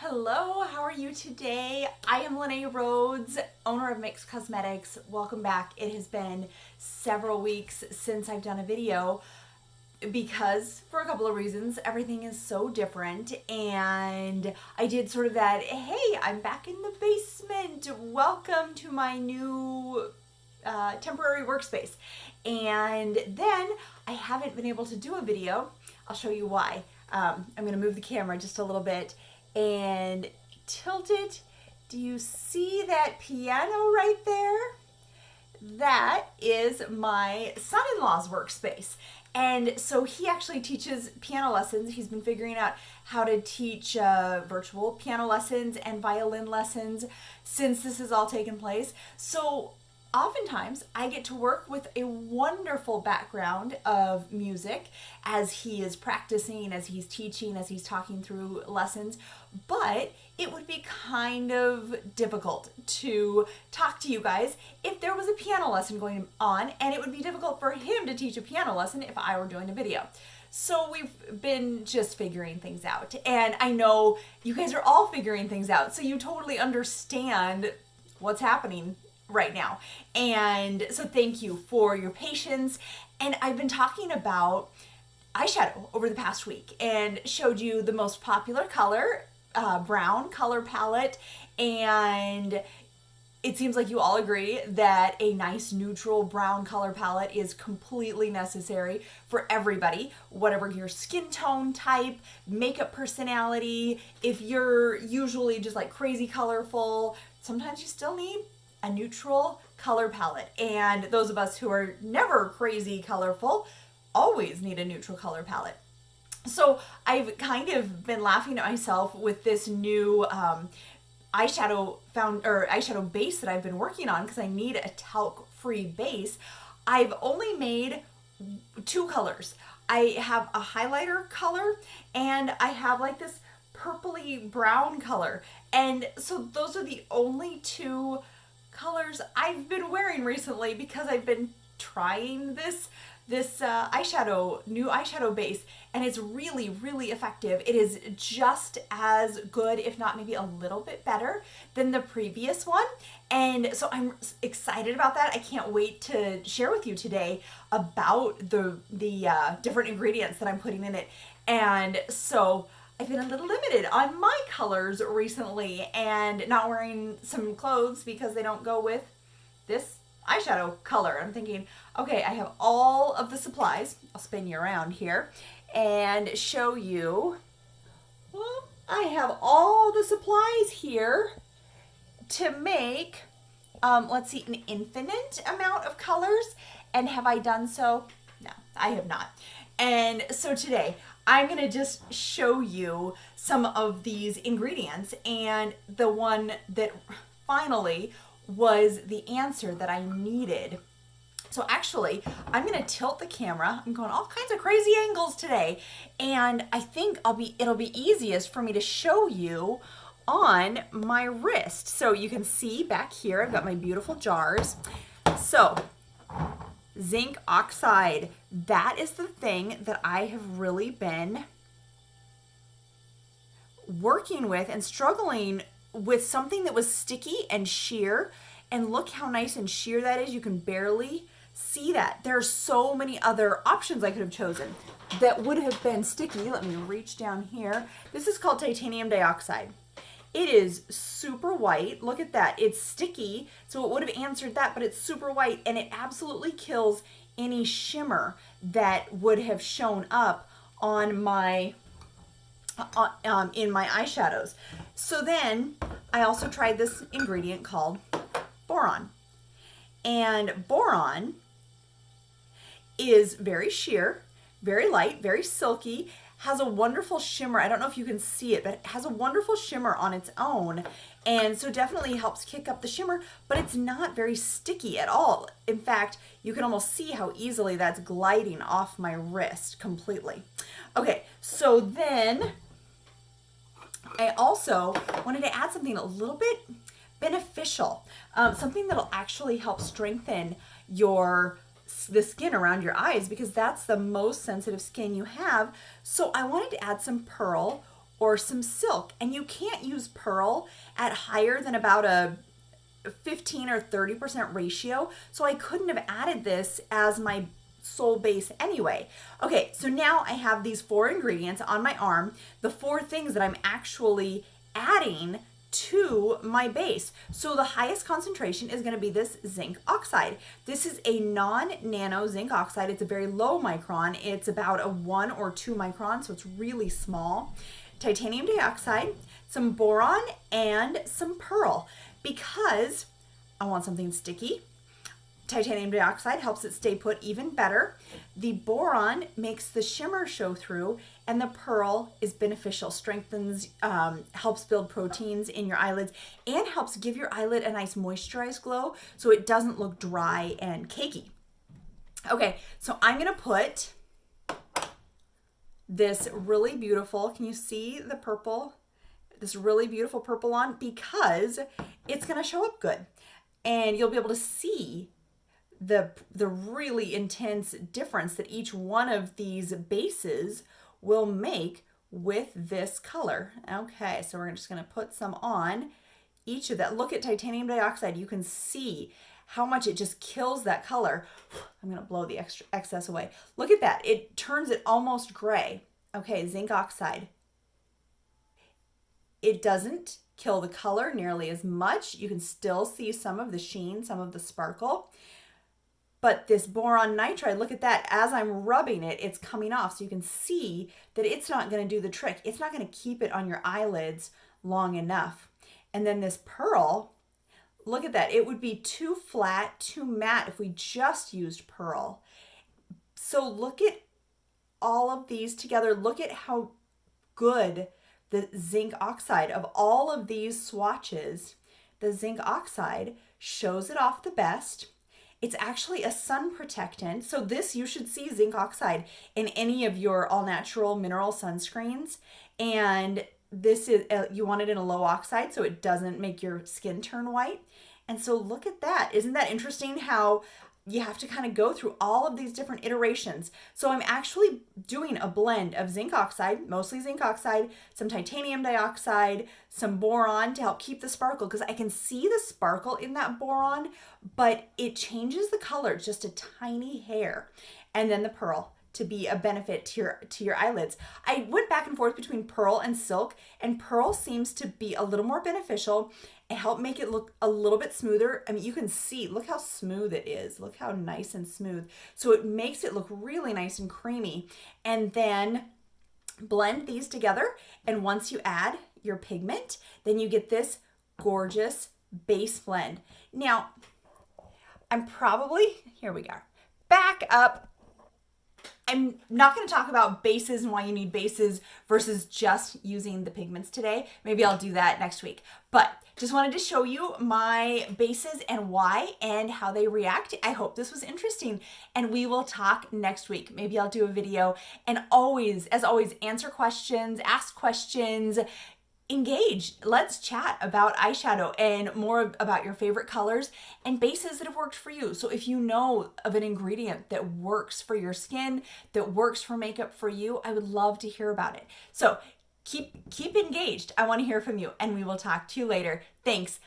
Hello, how are you today? I am Lene Rhodes, owner of Mix Cosmetics. Welcome back. It has been several weeks since I've done a video because for a couple of reasons, everything is so different, and I did sort of that, hey, I'm back in the basement. Welcome to my new temporary workspace. And then I haven't been able to do a video. I'll show you why. I'm going to move the camera just a little bit and tilt it. Do you see that piano right there? That is my son-in-law's workspace. And so he actually teaches piano lessons. He's been figuring out how to teach virtual piano lessons and violin lessons since this has all taken place. So oftentimes I get to work with a wonderful background of music as he is practicing, as he's teaching, as he's talking through lessons, but it would be kind of difficult to talk to you guys if there was a piano lesson going on, and it would be difficult for him to teach a piano lesson if I were doing a video. So we've been just figuring things out, and I know you guys are all figuring things out, so you totally understand what's happening right now. And so thank you for your patience. And I've been talking about eyeshadow over the past week and showed you the most popular color, brown color palette, and it seems like you all agree that a nice neutral brown color palette is completely necessary for everybody, whatever your skin tone type, makeup personality. If you're usually just like crazy colorful, sometimes you still need a neutral color palette. And those of us who are never crazy colorful always need a neutral color palette. So I've kind of been laughing at myself with this new eyeshadow base that I've been working on because I need a talc-free base. I've only made two colors. I have a highlighter color and I have like this purpley brown color. And so those are the only two colors I've been wearing recently because I've been trying this new eyeshadow base, and it's really, really effective. It is just as good, if not maybe a little bit better than the previous one. And so I'm excited about that. I can't wait to share with you today about the different ingredients that I'm putting in it. And so I've been a little limited on my colors recently and not wearing some clothes because they don't go with this eyeshadow color. I'm thinking, okay, I have all of the supplies. I'll spin you around here and show you. Well, I have all the supplies here to make, let's see, an infinite amount of colors. And have I done so? No, I have not. And so today, I'm going to just show you some of these ingredients, and the one that finally was the answer that I needed. So actually, I'm going to tilt the camera. I'm going all kinds of crazy angles today, and I think it'll be easiest for me to show you on my wrist. So you can see back here, I've got my beautiful jars. So zinc oxide, that is the thing that I have really been working with and struggling with, something that was sticky and sheer. And look how nice and sheer that is. You can barely see that. There are so many other options I could have chosen that would have been sticky. Let me reach down here. This is called titanium dioxide. It is super white. Look at that. It's sticky, so it would have answered that, but it's super white, and it absolutely kills any shimmer that would have shown up on my in my eyeshadows. So then I also tried this ingredient called boron. And boron is very sheer, very light, very silky, has a wonderful shimmer. I don't know if you can see it, but it has a wonderful shimmer on its own. And so definitely helps kick up the shimmer, but it's not very sticky at all. In fact, you can almost see how easily that's gliding off my wrist completely. Okay, so then I also wanted to add something a little bit beneficial, something that'll actually help strengthen the skin around your eyes, because that's the most sensitive skin you have. So I wanted to add some pearl or some silk. And you can't use pearl at higher than about a 15 or 30% ratio. So I couldn't have added this as my sole base anyway. Okay, so now I have these 4 ingredients on my arm, the 4 things that I'm actually adding to my base. So the highest concentration is going to be this zinc oxide. This is a non-nano zinc oxide. It's a very low micron. It's about a 1 or 2 micron, so it's really small. Titanium dioxide, some boron, and some pearl, because I want something sticky. Titanium dioxide helps it stay put even better. The boron makes the shimmer show through, and the pearl is beneficial, strengthens, helps build proteins in your eyelids, and helps give your eyelid a nice moisturized glow so it doesn't look dry and cakey. Okay, so I'm gonna put this really beautiful, can you see the purple? This really beautiful purple on, because it's gonna show up good. And you'll be able to see the really intense difference that each one of these bases will make with this color. Okay, so we're just gonna put some on each of that. Look at titanium dioxide. You can see how much it just kills that color. I'm gonna blow the excess away. Look at that, it turns it almost gray. Okay, zinc oxide. It doesn't kill the color nearly as much. You can still see some of the sheen, some of the sparkle. But this boron nitride, look at that. As I'm rubbing it, it's coming off. So you can see that it's not going to do the trick. It's not going to keep it on your eyelids long enough. And then this pearl, look at that. It would be too flat, too matte if we just used pearl. So look at all of these together. Look at how good the zinc oxide, of all of these swatches, the zinc oxide shows it off the best. It's actually a sun protectant. So this, you should see zinc oxide in any of your all natural mineral sunscreens. And this is, you want it in a low oxide so it doesn't make your skin turn white. And so look at that. Isn't that interesting how you have to kind of go through all of these different iterations? So I'm actually doing a blend of zinc oxide, mostly zinc oxide, some titanium dioxide, some boron to help keep the sparkle, because I can see the sparkle in that boron, but it changes the color just a tiny hair. And then the pearl to be a benefit to your eyelids. I went back and forth between pearl and silk, and pearl seems to be a little more beneficial and help make it look a little bit smoother. I mean, you can see, look how smooth it is. Look how nice and smooth. So it makes it look really nice and creamy. And then blend these together. And once you add your pigment, then you get this gorgeous base blend. Now, here we go. Back up. I'm not going to talk about bases and why you need bases versus just using the pigments today. Maybe I'll do that next week. But just wanted to show you my bases and why and how they react. I hope this was interesting, and we will talk next week. Maybe I'll do a video, and always, as always, answer questions, ask questions, engage. Let's chat about eyeshadow and more about your favorite colors and bases that have worked for you. So if you know of an ingredient that works for your skin, that works for makeup for you, I would love to hear about it. So keep engaged. I want to hear from you, and we will talk to you later. Thanks.